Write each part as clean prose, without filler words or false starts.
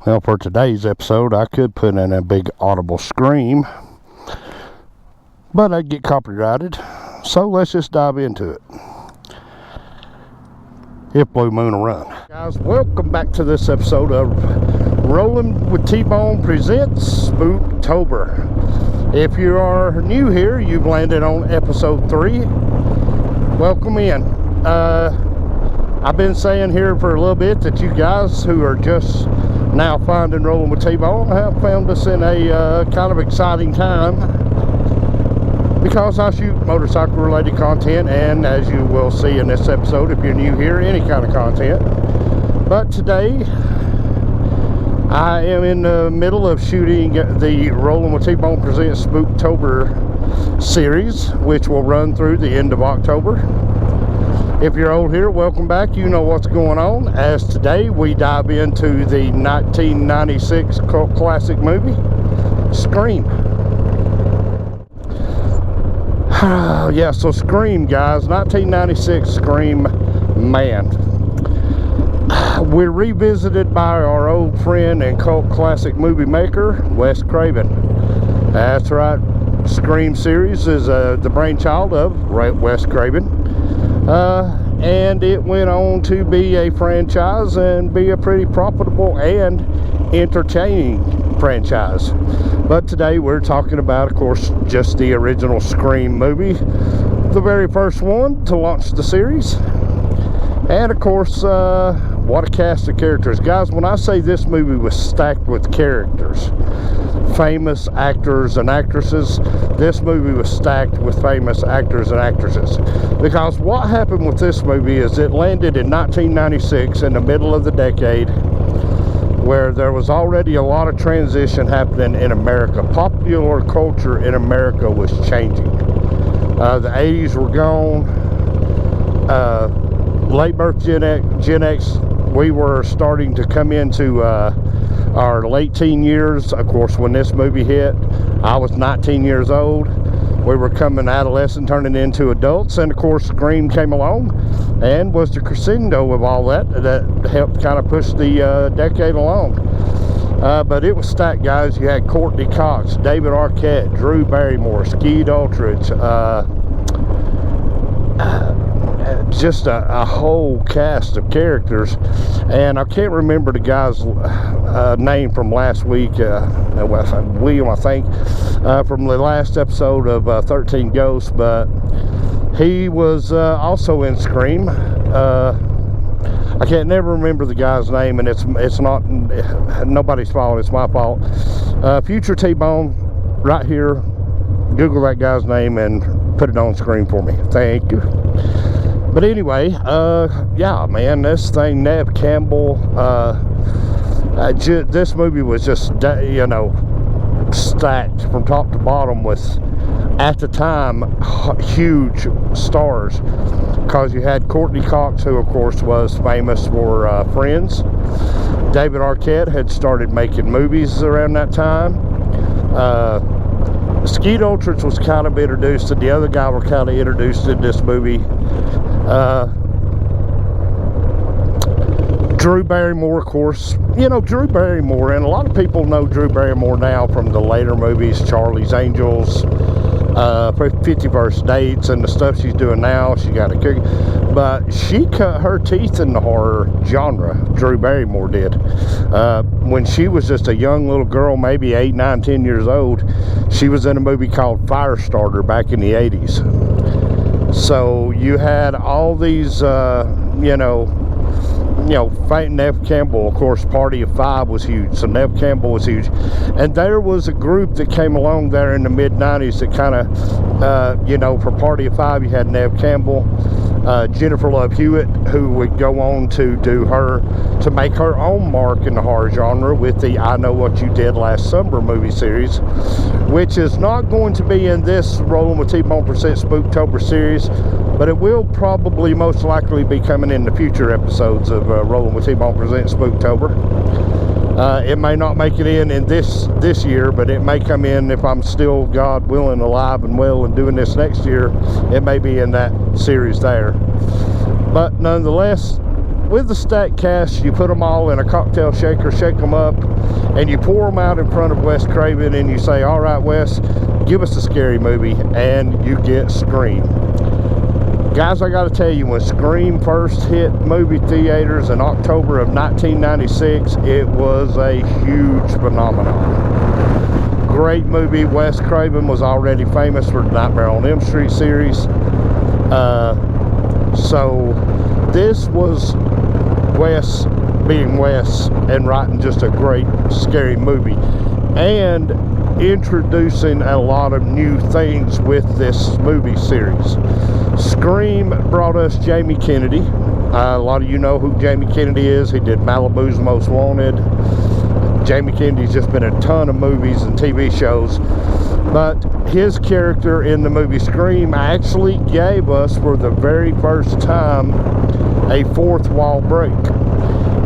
Well, for today's episode, I could put in a big audible scream, but I'd get copyrighted. So let's just dive into it. If Blue Moon will run. Guys, welcome back to this episode of Rolling with T-Bone presents Spooktober. If you are new here, you've landed on episode 3. Welcome in. I've been saying here for a little bit that you guys who are just now finding Rolling with T-Bone have found us in a kind of exciting time, because I shoot motorcycle related content, and as you will see in this episode, if you're new here, any kind of content. But today I am in the middle of shooting the Rolling with T-Bone presents Spooktober series, which will run through the end of October. If you're old here, welcome back. You know what's going on, as today we dive into the 1996 cult classic movie, Scream. Yeah, so Scream, guys, 1996 Scream, man. We're revisited by our old friend and cult classic movie maker, Wes Craven. That's right, Scream series is the brainchild of Wes Craven. And it went on to be a franchise and be a pretty profitable and entertaining franchise. But today we're talking about, of course, just the original Scream movie, the very first one to launch the series. And of course, what a cast of characters. Guys, when I say this movie was stacked with characters, famous actors and actresses, this movie was stacked with famous actors and actresses. Because what happened with this movie is it landed in 1996, in the middle of the decade, where there was already a lot of transition happening in America. Popular culture in America was changing. The 80s were gone. Late birth Gen X, we were starting to come into our late teen years. Of course, when this movie hit, I was 19 years old. We were coming adolescent, turning into adults, and of course Scream came along and was the crescendo of all that helped kind of push the decade along. But it was stacked, guys. You had Courtney Cox, David Arquette, Drew Barrymore, Skeet Ulrich, just a whole cast of characters. And I can't remember the guy's name from last week, William, I think, from the last episode of 13 Ghosts, but he was also in Scream. I can't never remember the guy's name, and it's not nobody's fault, it's my fault. Future T-Bone, right here, Google that guy's name and put it on screen for me. Thank you. But anyway, yeah, man, this thing, Neve Campbell, this movie was just, you know, stacked from top to bottom with, at the time, huge stars. Because you had Courtney Cox, who of course was famous for Friends. David Arquette had started making movies around that time. Skeet Ulrich was kind of introduced, and the other guy were kind of introduced in this movie. Drew Barrymore, of course. You know, Drew Barrymore, and a lot of people know Drew Barrymore now from the later movies, Charlie's Angels, 50 First Dates, and the stuff she's doing now. She got a cook, but she cut her teeth in the horror genre. Drew Barrymore did. When she was just a young little girl, maybe 8, 9, 10 years old, she was in a movie called Firestarter back in the 80s. So you had all these, you know, Neve Campbell, of course, Party of Five was huge, so Neve Campbell was huge. And there was a group that came along there in the mid-90s that kind of, you know, for Party of Five, you had Neve Campbell, Jennifer Love Hewitt, who would go on to to make her own mark in the horror genre with the I Know What You Did Last Summer movie series, which is not going to be in this Rolling with T-Bone presents Spooktober series, but it will probably most likely be coming in the future episodes of Rolling with T-Bone presents Spooktober. It may not make it in this year, but it may come in if I'm still, God willing, alive and well and doing this next year. It may be in that series there. But nonetheless, with the stacked cast, you put them all in a cocktail shaker, shake them up, and you pour them out in front of Wes Craven, and you say, all right, Wes, give us a scary movie, and you get Scream. Guys, I gotta tell you, when Scream first hit movie theaters in October of 1996, it was a huge phenomenon. Great movie. Wes Craven was already famous for the Nightmare on Elm Street series. So this was Wes being Wes and writing just a great scary movie and introducing a lot of new things with this movie series. Scream brought us Jamie Kennedy. A lot of you know who Jamie Kennedy is. He did Malibu's Most Wanted. Jamie Kennedy's just been in a ton of movies and TV shows, but his character in the movie Scream actually gave us, for the very first time, a fourth wall break.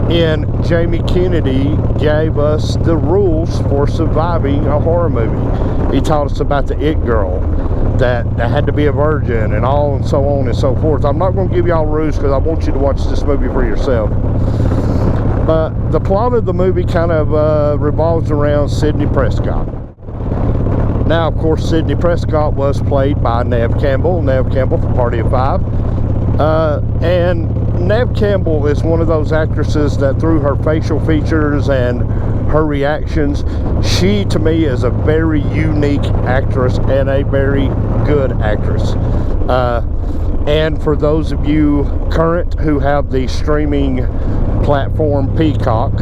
And Jamie Kennedy gave us the rules for surviving a horror movie. He taught us about the It Girl, that had to be a virgin, and all and so on and so forth. I'm not going to give y'all rules because I want you to watch this movie for yourself. But the plot of the movie kind of revolves around Sidney Prescott. Now, of course, Sidney Prescott was played by Neve Campbell from Party of Five. And Neve Campbell is one of those actresses that, through her facial features and her reactions, she, to me, is a very unique actress and a very good actress. And for those of you current who have the streaming platform Peacock,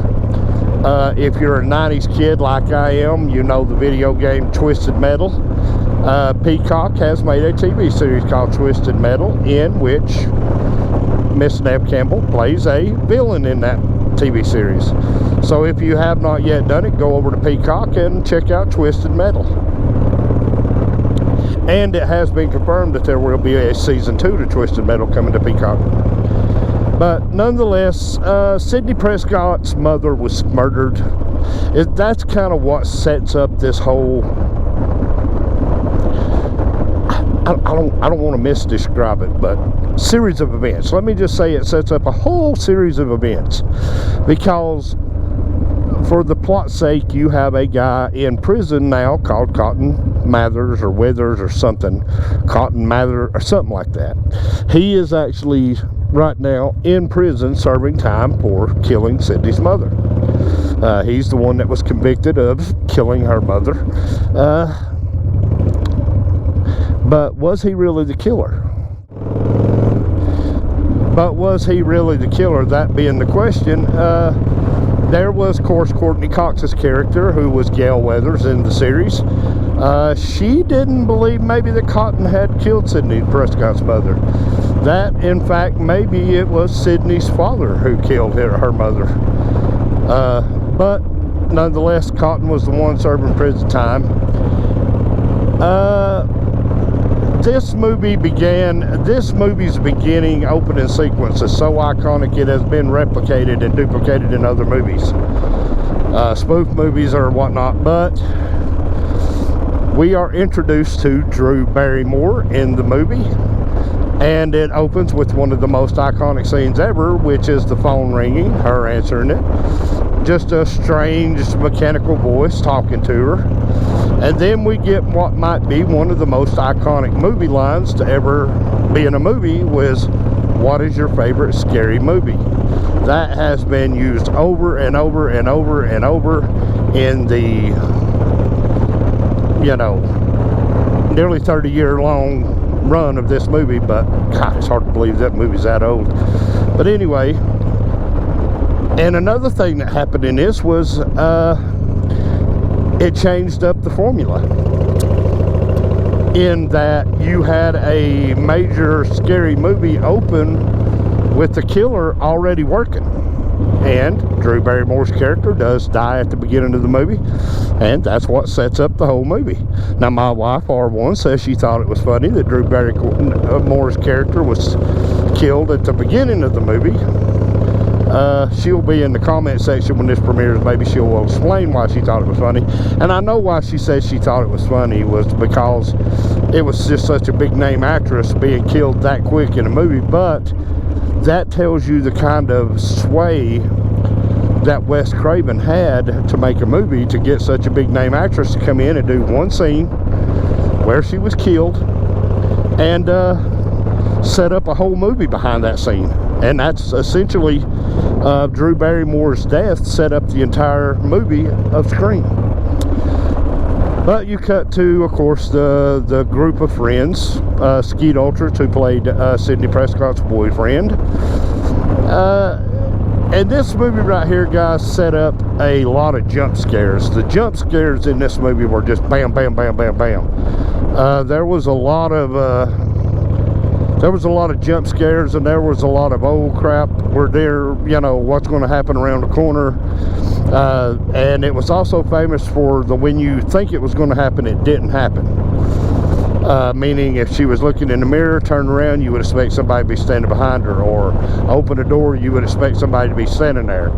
if you're a 90s kid like I am, you know the video game Twisted Metal. Peacock has made a TV series called Twisted Metal, in which Miss Neve Campbell plays a villain in that TV series. So if you have not yet done it, go over to Peacock and check out Twisted Metal. And it has been confirmed that there will be a season 2 to Twisted Metal coming to Peacock. But nonetheless, Sidney Prescott's mother was murdered. That's kind of what sets up this whole... I don't want to misdescribe it, but series of events. Let me just say it sets up a whole series of events, because for the plot's sake, you have a guy in prison now called Cotton Mathers or Withers or something, Cotton Mather or something like that. He is actually right now in prison serving time for killing Sidney's mother. He's the one that was convicted of killing her mother. But was he really the killer? That being the question. There was, of course, Courtney Cox's character, who was Gail Weathers in the series. She didn't believe maybe that Cotton had killed Sidney Prescott's mother. That, in fact, maybe it was Sidney's father who killed her mother. But nonetheless, Cotton was the one serving prison time. This movie's beginning opening sequence is so iconic it has been replicated and duplicated in other movies, spoof movies or whatnot. But we are introduced to Drew Barrymore in the movie, and it opens with one of the most iconic scenes ever, which is the phone ringing, her answering it, just a strange mechanical voice talking to her. And then we get what might be one of the most iconic movie lines to ever be in a movie, was, "What is your favorite scary movie?" That has been used over and over and over and over in the, nearly 30-year long run of this movie. But God, it's hard to believe that movie's that old. But anyway, and another thing that happened in this was, it changed up the formula, in that you had a major scary movie open with the killer already working. And Drew Barrymore's character does die at the beginning of the movie, and that's what sets up the whole movie. Now, my wife, R1, says she thought it was funny that Drew Barrymore's character was killed at the beginning of the movie. She'll be in the comment section when this premieres. Maybe she'll explain why she thought it was funny. And I know why she said she thought it was funny, was because it was just such a big name actress being killed that quick in a movie. But that tells you the kind of sway that Wes Craven had to make a movie, to get such a big name actress to come in and do one scene where she was killed, and set up a whole movie behind that scene. And that's essentially Drew Barrymore's death set up the entire movie of Scream. But you cut to, of course, the group of friends, Skeet Ulrich, who played Sidney Prescott's boyfriend. And this movie right here, guys, set up a lot of jump scares. The jump scares in this movie were just bam, bam, bam, bam, bam. There was a lot of jump scares, and there was a lot of old crap. We're there, you know, what's going to happen around the corner. And it was also famous for the when you think it was going to happen, it didn't happen. Meaning if she was looking in the mirror, turn around, you would expect somebody to be standing behind her, or open a door, you would expect somebody to be standing there.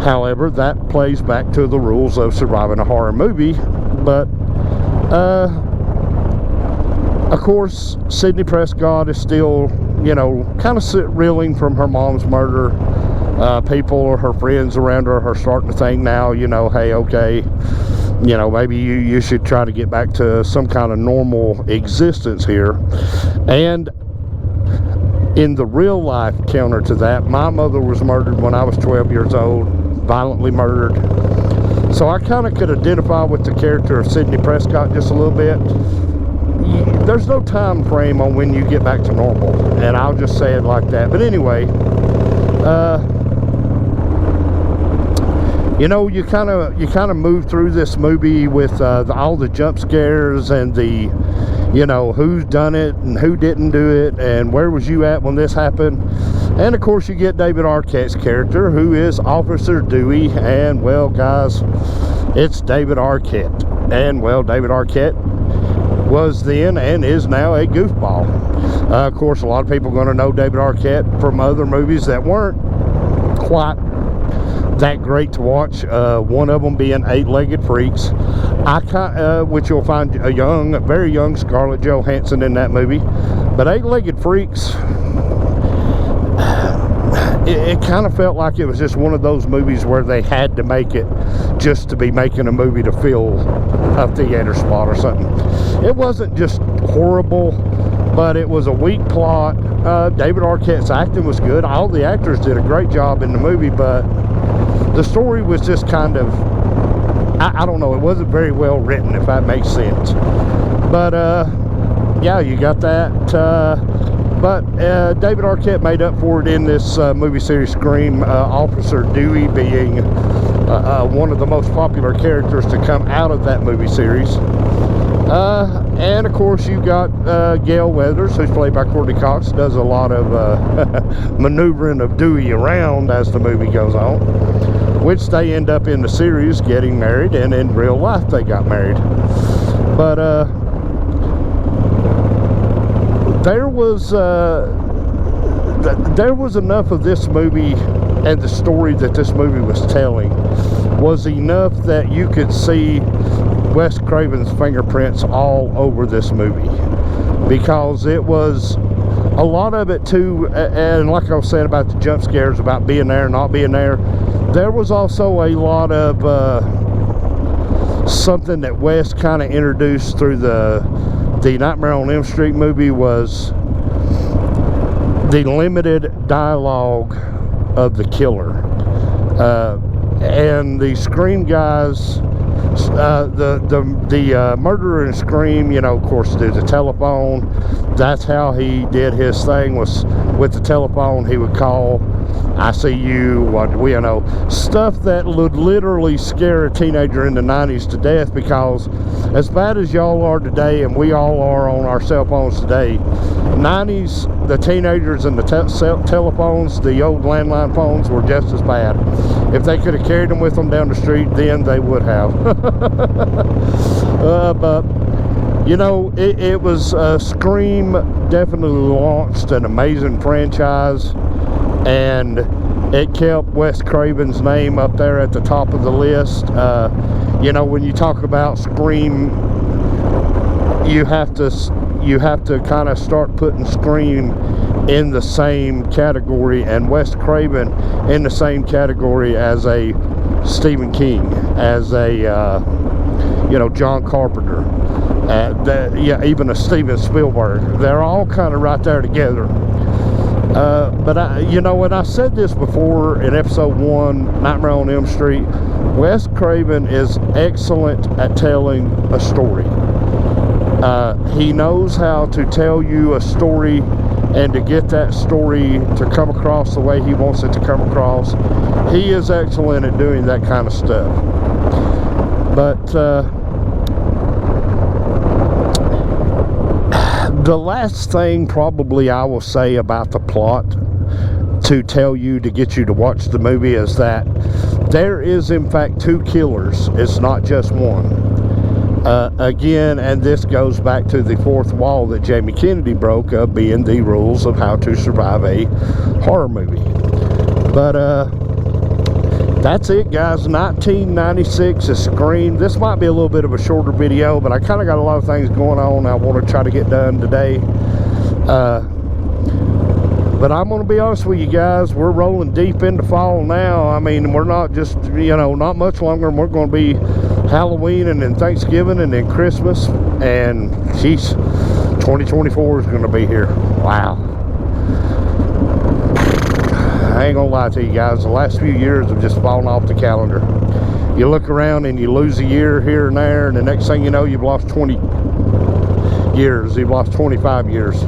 However, that plays back to the rules of surviving a horror movie. But of course, Sidney Prescott is still, you know, kind of reeling from her mom's murder. People or her friends around her are starting to think now, you know, hey, okay, you know, maybe you should try to get back to some kind of normal existence here. And in the real life counter to that, my mother was murdered when I was 12 years old, violently murdered. So I kind of could identify with the character of Sidney Prescott just a little bit. There's no time frame on when you get back to normal, and I'll just say it like that. But anyway, you know, you kind of move through this movie with all the jump scares and the, you know, who's done it and who didn't do it and where was you at when this happened. And of course you get David Arquette's character, who is Officer Dewey. And well, guys, it's David Arquette. And well, David Arquette was then and is now a goofball. Of course, a lot of people are going to know David Arquette from other movies that weren't quite that great to watch. One of them being Eight-Legged Freaks, which you'll find a very young Scarlett Johansson in that movie. But Eight-Legged Freaks, it kind of felt like it was just one of those movies where they had to make it just to be making a movie to fill a theater spot or something. It wasn't just horrible, but it was a weak plot. David Arquette's acting was good. All the actors did a great job in the movie, but the story was just kind of, I don't know, it wasn't very well written, if that makes sense. But yeah, you got that. But David Arquette made up for it in this movie series Scream, Officer Dewey being one of the most popular characters to come out of that movie series. And of course you got Gale Weathers, who's played by Courtney Cox, does a lot of maneuvering of Dewey around as the movie goes on, which they end up in the series getting married, and in real life they got married. But there was enough of this movie, and the story that this movie was telling was enough that you could see Wes Craven's fingerprints all over this movie, because it was a lot of it too. And like I was saying about the jump scares, about being there, not being there, there was also a lot of something that Wes kind of introduced through the Nightmare on Elm Street movie, was the limited dialogue of the killer. And the Scream guys, the murderer in Scream, you know, of course, did the telephone. That's how he did his thing, was with the telephone. He would call, I see you, what, you know, stuff that would literally scare a teenager in the 90s to death, because as bad as y'all are today, and we all are on our cell phones today, 90s, the teenagers and the telephones, the old landline phones, were just as bad. If they could have carried them with them down the street, then they would have. But you know, it was Scream definitely launched an amazing franchise, and it kept Wes Craven's name up there at the top of the list. You know, when you talk about Scream, you have to kind of start putting Scream in the same category, and Wes Craven in the same category as a Stephen King, as a you know, John Carpenter, yeah, even a Steven Spielberg. They're all kind of right there together. But you know, and I said this before in episode 1, Nightmare on Elm Street, Wes Craven is excellent at telling a story. He knows how to tell you a story and to get that story to come across the way he wants it to come across. He is excellent at doing that kind of stuff. But the last thing probably I will say about the plot to tell you, to get you to watch the movie, is that there is in fact 2 killers. It's not just one. Again, and this goes back to the 4th wall that Jamie Kennedy broke, of being the rules of how to survive a horror movie. But that's it, guys. 1996 is Scream. This might be a little bit of a shorter video, but I kind of got a lot of things going on I want to try to get done today. But I'm going to be honest with you guys, we're rolling deep into fall now. I mean, we're not just, you know, not much longer. We're going to be Halloween and then Thanksgiving and then Christmas. And geez, 2024 is going to be here. Wow. I ain't going to lie to you guys. The last few years have just fallen off the calendar. You look around and you lose a year here and there, and the next thing you know, you've lost 20 years. You've lost 25 years.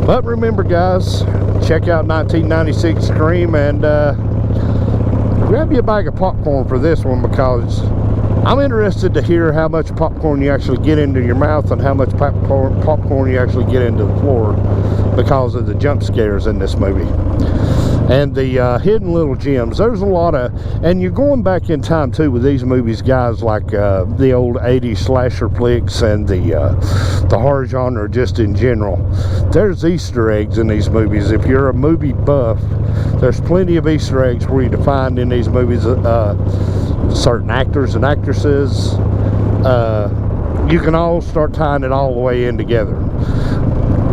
But remember, guys, check out 1996 Scream, and grab you a bag of popcorn for this one, because I'm interested to hear how much popcorn you actually get into your mouth and how much popcorn you actually get into the floor, because of the jump scares in this movie and the hidden little gems. There's a lot of, and you're going back in time too with these movies, guys, like the old 80s slasher flicks and the horror genre just in general. There's Easter eggs in these movies. If you're a movie buff, there's plenty of Easter eggs for you to find in these movies. Certain actors and actresses, you can all start tying it all the way in together.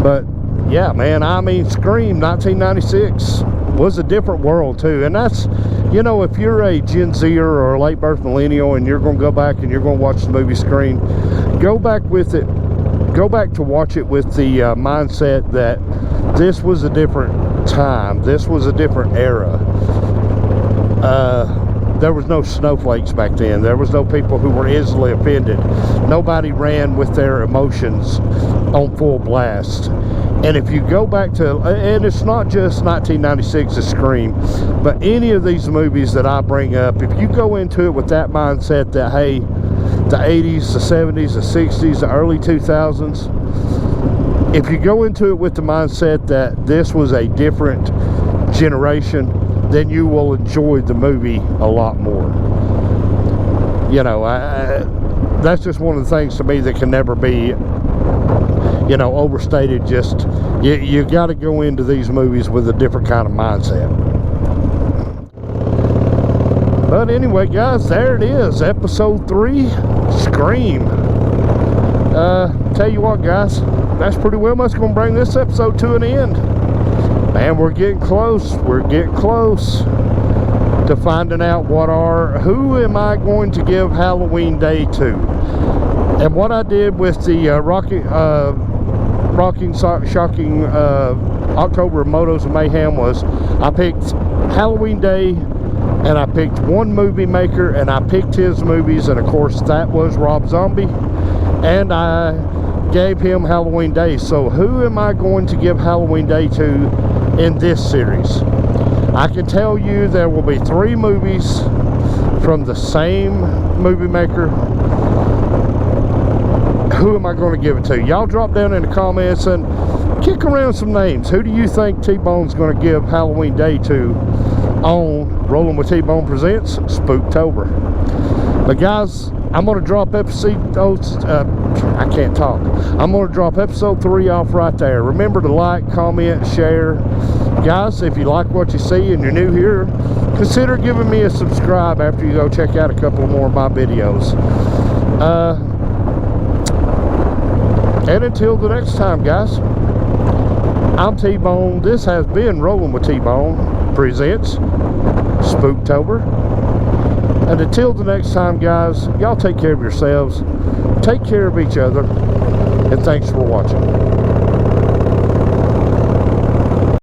But yeah, man, I mean, Scream 1996 was a different world too. And that's, you know, if you're a Gen Zer or a late birth millennial and you're going to go back and you're going to watch the movie Scream, go back to watch it with the mindset that this was a different time, this was a different era. There was no snowflakes back then. There was no people who were easily offended. Nobody ran with their emotions on full blast. And if you go back to, and it's not just 1996's Scream, but any of these movies that I bring up, if you go into it with that mindset that, hey, the 80s, the 70s, the 60s, the early 2000s, if you go into it with the mindset that this was a different generation, then you will enjoy the movie a lot more. You know, that's just one of the things to me that can never be, you know, overstated. Just, you got to go into these movies with a different kind of mindset. But anyway, guys, there it is, episode 3, Scream. Tell you what, guys, that's pretty well much going to bring this episode to an end. Man, we're getting close. We're getting close to finding out who am I going to give Halloween Day to. And what I did with the shocking October Motos of Mayhem was I picked Halloween Day, and I picked one movie maker, and I picked his movies, and of course that was Rob Zombie, and I gave him Halloween Day. So who am I going to give Halloween Day to in this series? I can tell you there will be 3 movies from the same movie maker. Who am I going to give it to? Y'all drop down in the comments and kick around some names. Who do you think T-Bone's going to give Halloween Day to on Rolling with T-Bone Presents Spooktober? But guys, I'm going to drop I can't talk. I'm going to drop episode 3 off right there. Remember to like, comment, share. Guys, if you like what you see and you're new here, consider giving me a subscribe after you go check out a couple more of my videos. And until the next time, guys, I'm T-Bone. This has been Rolling with T-Bone presents Spooktober. And until the next time, guys, y'all take care of yourselves, take care of each other, and thanks for watching.